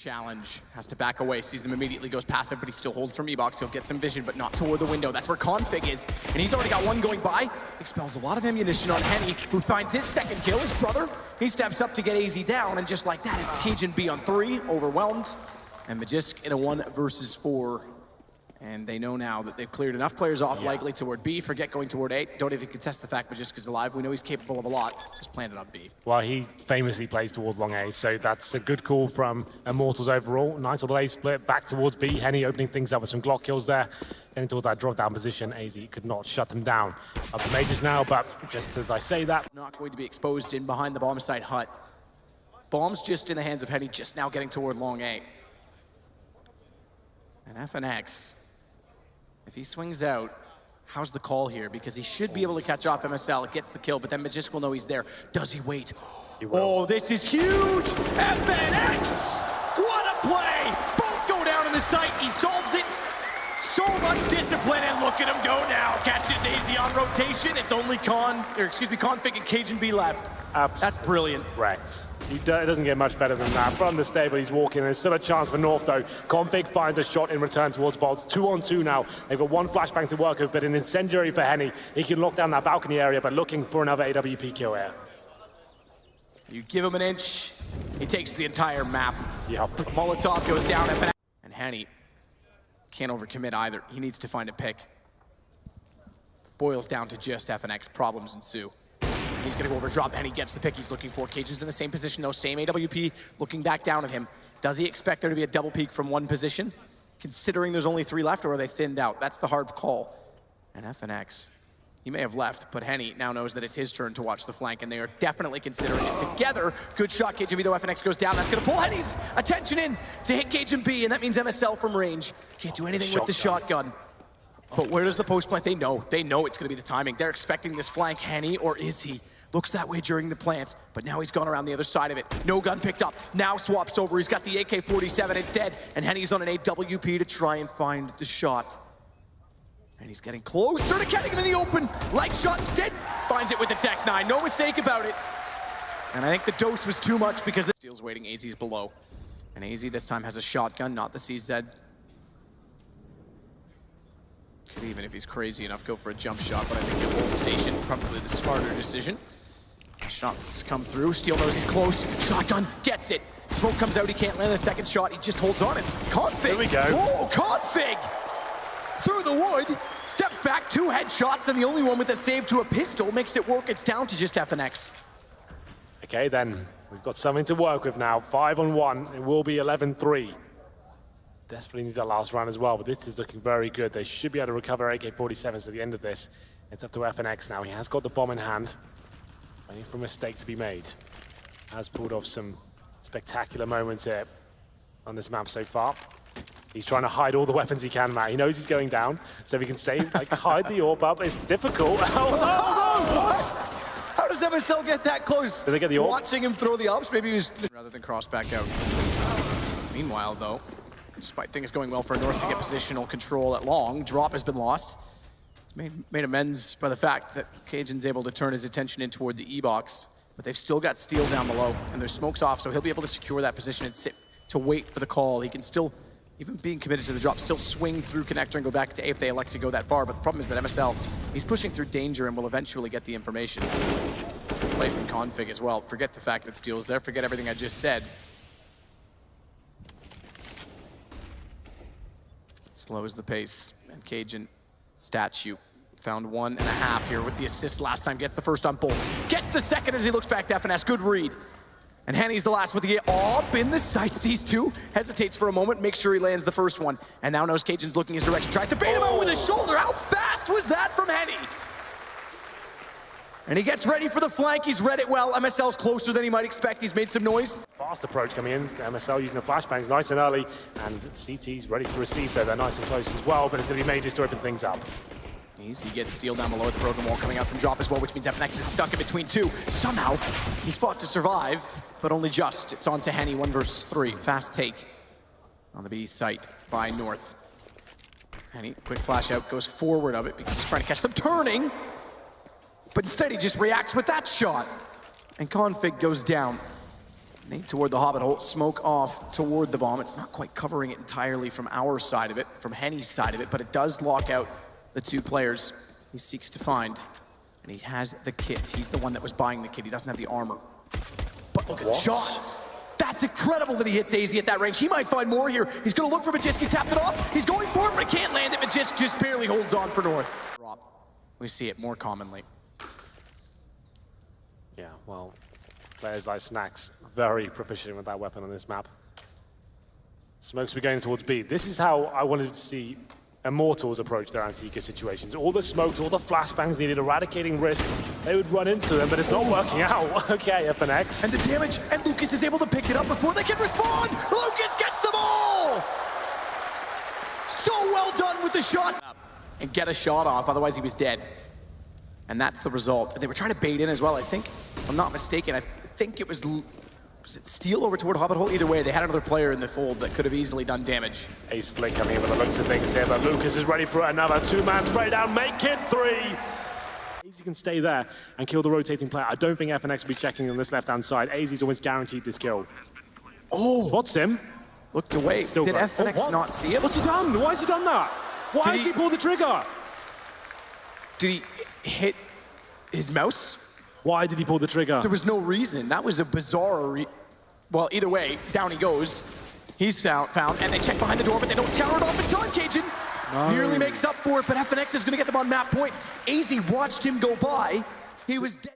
challenge, has to back away, sees them immediately, goes passive, but he still holds from E-Box. He'll get some vision, but not toward the window. That's where k0nfig is, and he's already got one going by. Expels a lot of ammunition on Henny, who finds his second kill. His brother, he steps up to get aizy down, and just like that, it's cajunb on 3, overwhelmed. And Magisk in a 1 versus 4. And they know now that they've cleared enough players off, likely toward B. Forget going toward A. Don't even contest the fact Magisk is alive. We know he's capable of a lot. Just planted on B. Well, he famously plays towards long A, so that's a good call from Immortals overall. Nice little A split back towards B. Henny opening things up with some Glock kills there. Getting towards that drop-down position, aizy could not shut them down. Up to Majors now, but just as I say that... Not going to be exposed in behind the bomb site hut. Bomb's just in the hands of Henny, just now getting toward long A. And FNX... if he swings out, how's the call here? Because he should be able to catch off MSL, gets the kill, but then Magisk will know he's there. Does he wait? He will. Oh, this is huge! FNX! What a play! Both go down in the site, he solves it. So much discipline, and look at him go now. Catches aizy on rotation. It's only k0nfig and cajunb left. That's brilliant. Right. It doesn't get much better than that. From the stable, he's walking, and there's still a chance for North, though. k0nfig finds a shot in return towards boltz. 2-on-2 now. They've got one flashbang to work with, but an incendiary for Henny. He can lock down that balcony area, but looking for another AWP kill here. You give him an inch, he takes the entire map. Yep. Molotov goes down, and Henny can't overcommit either. He needs to find a pick. Boils down to just FNX. Problems ensue. He's gonna go over drop, and he gets the pick he's looking for. Cajun's in the same position, though, same AWP, looking back down at him. Does he expect there to be a double peek from one position, considering there's only 3 left, or are they thinned out? That's the hard call. And FNX, he may have left, but Henny now knows that it's his turn to watch the flank, and they are definitely considering it together. Good shot, cajunb, though FNX goes down. That's gonna pull Henny's attention in to hit cajunb, and that means MSL from range. Can't do anything with the shotgun. But where does the post plant? They know it's gonna be the timing. They're expecting this flank, Henny, or is he? Looks that way during the plant, but now he's gone around the other side of it. No gun picked up, now swaps over. He's got the AK-47 instead, and Henny's on an AWP to try and find the shot. And he's getting closer to getting him in the open. Light shot instead, finds it with the Tech 9, no mistake about it. And I think the dose was too much because the steel's waiting, aizy's below. And aizy this time has a shotgun, not the CZ. Could even, if he's crazy enough, go for a jump shot, but I think he'll hold station, probably the smarter decision. Shots come through, Steel knows he's close, shotgun, gets it. Smoke comes out, he can't land the second shot, he just holds on it. k0nfig, there we go. Oh, k0nfig! Through the wood, steps back, 2 headshots, and the only one with a save to a pistol makes it work. It's down to just FNX. Okay, then, we've got something to work with now. 5-on-1, it will be 11-3. Desperately need that last round as well, but this is looking very good. They should be able to recover AK-47s at the end of this. It's up to FNX now. He has got the bomb in hand, waiting for a mistake to be made. Has pulled off some spectacular moments here on this map so far. He's trying to hide all the weapons he can, Matt. He knows he's going down, so if he can save, like, hide the AWP up, it's difficult. What? How does MSL get that close? Did they get the AWP? Watching him throw the AWPs, maybe he was... rather than cross back out. Meanwhile, though, despite things going well for North to get positional control at long, drop has been lost. It's made amends by the fact that Cajun's able to turn his attention in toward the E-box, but they've still got steel down below, and their smoke's off, so he'll be able to secure that position and sit to wait for the call. He can still, even being committed to the drop, still swing through connector and go back to A if they elect to go that far, but the problem is that MSL, he's pushing through danger and will eventually get the information. Play from k0nfig as well. Forget the fact that Steel's there, forget everything I just said. Slows the pace, and Cajun statue found 1.5 here with the assist last time, gets the first on boltz, gets the second as he looks back to FNS, good read. And Henny's the last with the up in the sight, sees 2, hesitates for a moment, makes sure he lands the first one, and now knows Cajun's looking his direction, tries to bait him out with his shoulder. How fast was that from Henny? And he gets ready for the flank, he's read it well. MSL's closer than he might expect, he's made some noise. Fast approach coming in, MSL using the flashbangs nice and early, and CT's ready to receive there. They're nice and close as well, but it's going to be Majors to open things up. He gets steel down below at the broken wall coming out from drop as well, which means FNX is stuck in between 2. Somehow, he's fought to survive, but only just. It's on to Henny, 1 versus 3. Fast take on the B site by North. Henny, quick flash out, goes forward of it because he's trying to catch them turning. But instead he just reacts with that shot. And k0nfig goes down. Nate toward the Hobbit hole, smoke off toward the bomb. It's not quite covering it entirely from our side of it, from Henny's side of it, but it does lock out the two players he seeks to find. And he has the kit. He's the one that was buying the kit. He doesn't have the armor. But look at the shots. That's incredible that he hits aizy at that range. He might find more here. He's gonna look for Magisk. He's tapped it off. He's going for it, but he can't land it. Magisk just barely holds on for North. We see it more commonly. Yeah, well, players like Snacks, very proficient with that weapon on this map. Smokes be going towards B. This is how I wanted to see Immortals approach their anti-eco situations. All the smokes, all the flashbangs needed, eradicating risk. They would run into them, but it's not working out. Okay, FNX. And the damage, and Lucas is able to pick it up before they can respond! Lucas gets the ball! So well done with the shot! And get a shot off, otherwise he was dead. And that's the result. And they were trying to bait in as well, I think. If I'm not mistaken, I think it was it Steel over toward Hobbit hole? Either way, they had another player in the fold that could have easily done damage. Ace split coming in with the looks of things here, but Lucas is ready for another two-man spray down, make it 3! aizy can stay there and kill the rotating player. I don't think FNX will be checking on this left-hand side. aizy's almost guaranteed this kill. Oh! What's him? Looked away. Still Did going. FNX not see it? What's he done? Why has he done that? Why has he pulled the trigger? Did he hit his mouse? Why did he pull the trigger? There was no reason. That was a bizarre well, either way, down he goes. He's found, and they check behind the door, but they don't counter it off in time. Cajun nearly makes up for it, but FNX is gonna get them on map point. aizy watched him go by. He was dead.